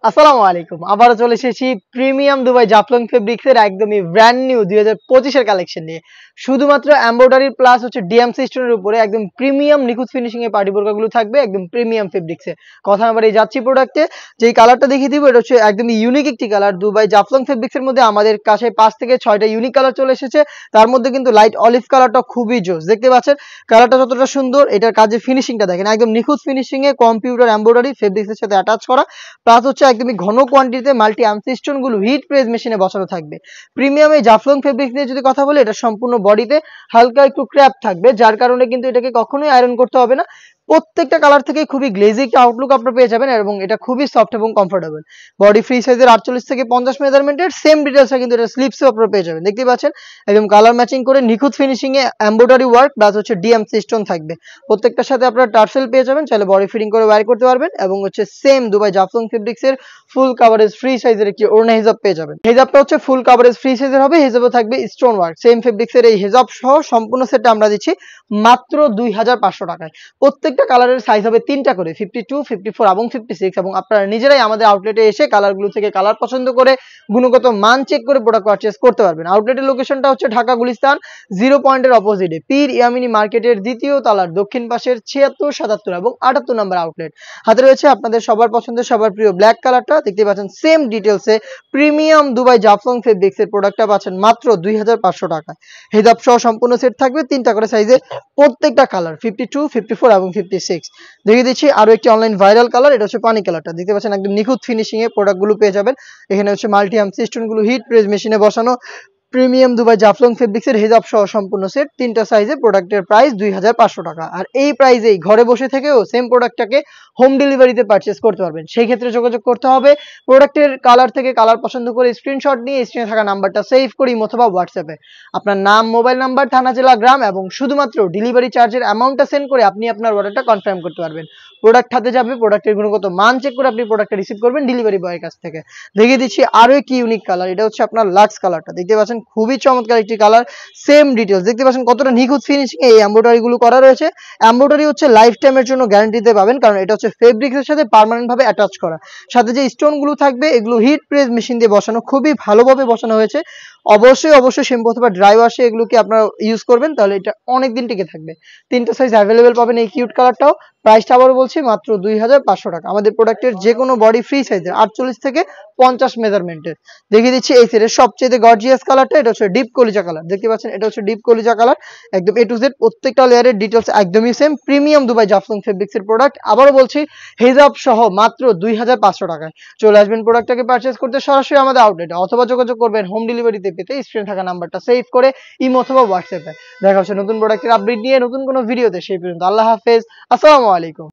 আসসালামু আলাইকুম। আবারও চলে এসেছি প্রিমিয়াম দুবাই জাফলং ফেব্রিক্সের একদমই ব্র্যান্ড নিউ ২০২৫ এর কালেকশন নিয়ে। শুধুমাত্র এমব্রয়ডারি প্লাস হচ্ছে ডিএমসি স্টোনের উপরে একদম প্রিমিয়াম নিখুঁত ফিনিশিং এর পার্টি বোরকাগুলো থাকবে একদম প্রিমিয়াম ফেব্রিক্সে। কথা না বাড়িয়ে যাচ্ছি প্রোডাক্টে। যেই কালারটা দেখিয়ে দিব এটা হচ্ছে একদমই ইউনিক একটি কালার। দুবাই জাফলং ফেব্রিক্সের মধ্যে আমাদের কাছে ৫ থেকে ৬টা ইউনিক কালার চলে এসেছে। তার মধ্যে কিন্তু লাইট অলিভ কালারটা খুবই জোস। দেখতে পাচ্ছেন কালারটা যতটা সুন্দর, এটার কাজের ফিনিশিংটা দেখেন একদম নিখুঁত ফিনিশিং এ কম্পিউটার এমব্রয়ডারি ফেব্রিক্সের সাথে অ্যাটাচ করা। প্লাস হচ্ছে একদমই ঘন কোয়ান্টিটিতে মাল্টি আর্মসি স্টোন গুলো হিট প্রেস মেশিনে বসানো থাকবে। প্রিমিয়াম এই জাফলং ফেব্রিক্স নিয়ে যদি কথা বলি, এটা সম্পূর্ণ বডিতে হালকা একটু ক্র্যাপ থাকবে, যার কারণে কিন্তু এটাকে কখনোই আয়রন করতে হবে না। প্রত্যেকটা কালার থেকে খুবই গ্লেজি একটা আউটলুক আপনারা পেয়ে যাবেন এবং এটা খুবই সফট এবং কমফোর্টেবল। বডি ফ্রি সাইজের ৪৮ থেকে ৫০ মেজারমেন্টের সেম ডিটেইলসটা কিন্তু এটা স্লিপসেও আপনারা পেয়ে যাবেন। দেখতে পাচ্ছেন একদম কালার ম্যাচিং করে নিখুঁত ফিনিশিং এ এমব্রয়ডারি ওয়ার্ক প্লাস হচ্ছে ডিএমসি স্টোন থাকবে। প্রত্যেকটার সাথে আপনারা টার্সেল পেয়ে যাবেন, চাইলে বডি ফিটিং করে ওয়্যার করতে পারবেন এবং হচ্ছে সেম দুবাই জাফলং ফেব্রিক্স এর ফুল কাভারেজ ফ্রি সাইজের একটি ওড়না হিজাব পেয়ে যাবেন। হিজাবটা হচ্ছে ফুল কাভারেজ ফ্রি সাইজের হবে, হিজাবও থাকবে স্টোন ওয়ার্ক। সেম ফেব্রিক্স এর এই হিজাব সহ সম্পূর্ণ সেটটা আমরা দিচ্ছি মাত্র ২৫০০ টাকায়। প্রত্যেকটা কালারের সাইজ হবে ৩টা করে, 52, 54 এবং 56 এবং আপনারা নিজেরাই আমাদের আউটলেটে এসে কালারগুলো থেকে কালার পছন্দ করে গুণগত মান চেক করে প্রোডাক্ট পারচেজ করতে পারবেন। আউটলেটের লোকেশনটা হচ্ছে ঢাকা গুলিস্তান 0 পয়েন্টের অপোজিটে পীর ইয়ামিনী মার্কেটের দ্বিতীয় তলার দক্ষিণ পাশের ৭৬, ৭৭ এবং ৭৮ নম্বর আউটলেট। হাতে রয়েছে আপনাদের সবার পছন্দের সবার প্রিয় ব্ল্যাক কালারটা। দেখতে পাচ্ছেন সেম ডিটেইলসে প্রিমিয়াম দুবাই জাফলং ফেব্রিক্স এর প্রোডাক্টটা পাচ্ছেন মাত্র ২৫০০ টাকায়। হিজাব সহ সম্পূর্ণ সেট থাকবে ৩টা করে সাইজে, প্রত্যেকটা কালার 52, 54 এবং 56। দেখিয়ে দিচ্ছি আরো একটি অনলাইন ভাইরাল কালার, এটা হচ্ছে পানি কালারটা। দেখতে পাচ্ছেন একদম নিখুঁত ফিনিশিং এ প্রোডাক্টগুলো পেয়ে যাবেন। এখানে হচ্ছে মাল্টি আর্ম সিস্টেম গুলো হিট প্রেস মেশিনে বসানো প্রিমিয়াম দুবাই জাফলং ফেব্রিক্স এর হিজাব সহ সম্পূর্ণ সেট ৩টা সাইজে। প্রোডাক্টের প্রাইস ২৫০০ টাকা। আর এই প্রাইসেই ঘরে বসে থেকেও সেম প্রোডাক্টটাকে হোম ডেলিভারিতে পারচেজ করতে পারবেন। সেই ক্ষেত্রে যোগাযোগ করতে হবে প্রোডাক্টের কালার থেকে কালার পছন্দ করে স্ক্রিনশট নিয়ে স্ক্রিনে থাকা নাম্বারটা সেভ করে অথবা হোয়াটসঅ্যাপে আপনার নাম, মোবাইল নাম্বার, থানা, জেলা, গ্রাম এবং শুধুমাত্র ডেলিভারি চার্জের অ্যামাউন্টটা সেন্ড করে আপনি আপনার অর্ডারটা কনফার্ম করতে পারবেন। প্রোডাক্ট হাতে যাবে, প্রোডাক্টের গুণগত মান চেক করে আপনি প্রোডাক্টটা রিসিভ করবেন ডেলিভারি বয়ের কাছ থেকে। দেখিয়ে দিচ্ছি আরো একটি ইউনিক কালার, এটা হচ্ছে আপনার লাক্স কালারটা। দেখতে পাচ্ছেন খুবই চমৎকার একটি কালার, সেম ডিটেইলস। দেখতে পাচ্ছেন কতটা নিখুঁত ফিনিশিং এই এমব্রয়ডারি গুলো করা রয়েছে। এমব্রয়ডারি হচ্ছে লাইফ টাইমের জন্য গ্যারান্টিতে পাবেন, কারণ এটা হচ্ছে ফেব্রিক্স এর সাথে পার্মানেন্ট ভাবে অ্যাটাচ করা। সাথে যে স্টোন গুলো থাকবে এগুলো হিট প্রেস মেশিন দিয়ে বসানো, খুবই ভালোভাবে বসানো হয়েছে। অবশ্যই শ্যাম্পু অথবা ড্রাই ওয়াশে এগুলোকে আপনারা ইউজ করবেন, তাহলে এটা অনেক দিন টিকে থাকবে। 3টা সাইজ অ্যাভেলেবেল পাবেন এই কিউট কালারটাও। প্রাইসটা আবারও বলছি মাত্র ২৫০০ টাকা। আমাদের প্রোডাক্টের যে কোনো বডি ফ্রি সাইজের ৪৮ থেকে ৫০ মেজারমেন্টের। দেখিয়ে দিচ্ছি এই সেটের সবচেয়ে গর্জিয়াস কালারটা, এটা হচ্ছে ডিপ কলিজা কালার। দেখতে পাচ্ছেন এটা হচ্ছে ডিপ কলিজা কালার, একদম A to Z প্রত্যেকটা লেয়ারের ডিটেইলস একদমই same. Premium Dubai Jaflong fabrics এর প্রোডাক্ট, আবারও বলছি হিজাব সহ মাত্র ২৫০০ টাকায়। চলে আসবেন প্রোডাক্টটাকে পারচেজ করতে সরাসরি আমাদের আউটলেটে, অথবা যোগাযোগ করবেন হোম ডেলিভারিতে পেতে স্ক্রিনে থাকা নাম্বারটা সেভ করে অথবা হোয়াটসঅ্যাপে। দেখা হচ্ছে নতুন প্রোডাক্টের আপডেট নিয়ে নতুন কোনো ভিডিওতে। সেই পর্যন্ত আল্লাহ হাফেজ, আসসালামু আলাইকুম।